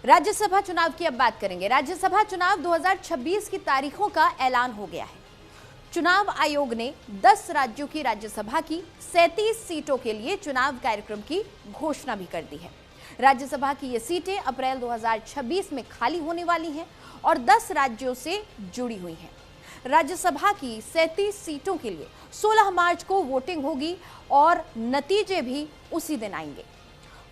राज्यसभा चुनाव की अब बात करेंगे। राज्यसभा चुनाव 2026 की तारीखों का ऐलान हो गया है। चुनाव आयोग ने 10 राज्यों की राज्यसभा की 37 सीटों के लिए चुनाव कार्यक्रम की घोषणा भी कर दी है। राज्यसभा की ये सीटें अप्रैल 2026 में खाली होने वाली हैं और 10 राज्यों से जुड़ी हुई हैं। राज्यसभा की 37 सीटों के लिए 16 मार्च को वोटिंग होगी और नतीजे भी उसी दिन आएंगे।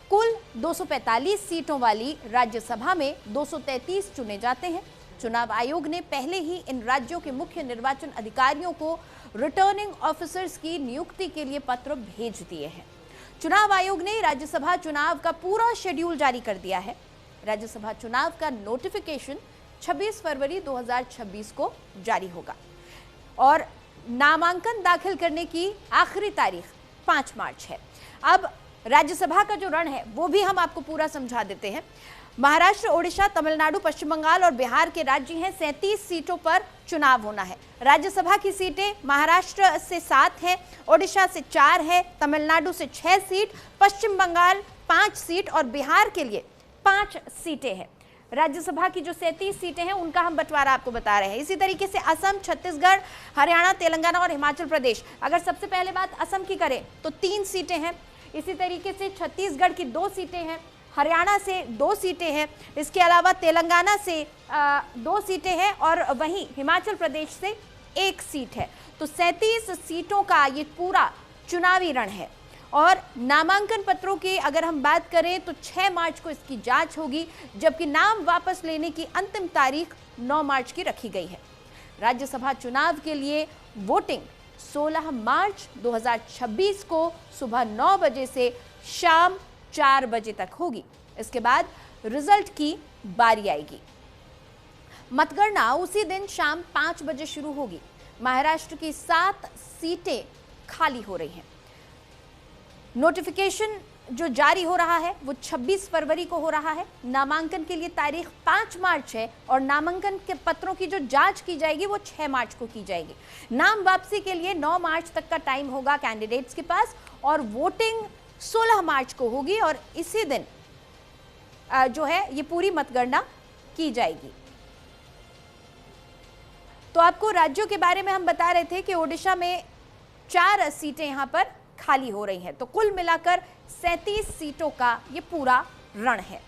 कुल 245 सीटों वाली राज्यसभा में 233 चुने जाते हैं। चुनाव आयोग ने पहले ही इन राज्यों के मुख्य निर्वाचन अधिकारियों को रिटर्निंग ऑफिसर्स की नियुक्ति के लिए पत्र भेज दिए हैं। चुनाव आयोग ने राज्यसभा चुनाव का पूरा शेड्यूल जारी कर दिया है। राज्यसभा चुनाव का नोटिफिकेशन 26 फरवरी 2026 को जारी होगा और नामांकन दाखिल करने की आखिरी तारीख 5 मार्च है। अब राज्यसभा का जो रण है वो भी हम आपको पूरा समझा देते हैं। महाराष्ट्र, ओडिशा, तमिलनाडु, पश्चिम बंगाल और बिहार के राज्य हैं। 37 सीटों पर चुनाव होना है। राज्यसभा की सीटें महाराष्ट्र से 7 है, ओडिशा से 4 है, तमिलनाडु से 6 सीट, पश्चिम बंगाल 5 सीट और बिहार के लिए 5 सीटें हैं। राज्यसभा की जो 37 सीटें हैं उनका हम बंटवारा आपको बता रहे हैं। इसी तरीके से असम, छत्तीसगढ़, हरियाणा, तेलंगाना और हिमाचल प्रदेश। अगर सबसे पहले बात असम की करें तो 3 सीटें हैं। इसी तरीके से छत्तीसगढ़ की 2 सीटें हैं, हरियाणा से 2 सीटें हैं, इसके अलावा तेलंगाना से 2 सीटें हैं और वहीं हिमाचल प्रदेश से 1 सीट है। तो 37 सीटों का ये पूरा चुनावी रण है। और नामांकन पत्रों की अगर हम बात करें तो 6 मार्च को इसकी जांच होगी, जबकि नाम वापस लेने की अंतिम तारीख 9 मार्च की रखी गई है। राज्यसभा चुनाव के लिए वोटिंग 16 मार्च 2026 को सुबह 9 बजे से शाम 4 बजे तक होगी। इसके बाद रिजल्ट की बारी आएगी। मतगणना उसी दिन शाम 5 बजे शुरू होगी। महाराष्ट्र की 7 सीटें खाली हो रही हैं। नोटिफिकेशन जो जारी हो रहा है वो 26 फरवरी को हो रहा है। नामांकन के लिए तारीख 5 मार्च है और नामांकन के पत्रों की जो जांच की जाएगी वो 6 मार्च को की जाएगी। नाम वापसी के लिए 9 मार्च तक का टाइम होगा कैंडिडेट्स के पास और वोटिंग 16 मार्च को होगी और इसी दिन जो है ये पूरी मतगणना की जाएगी। तो आपको राज्यों के बारे में हम बता रहे थे कि ओडिशा में 4 सीटें यहां पर खाली हो रही हैं। तो कुल मिलाकर 37 सीटों का ये पूरा रण है।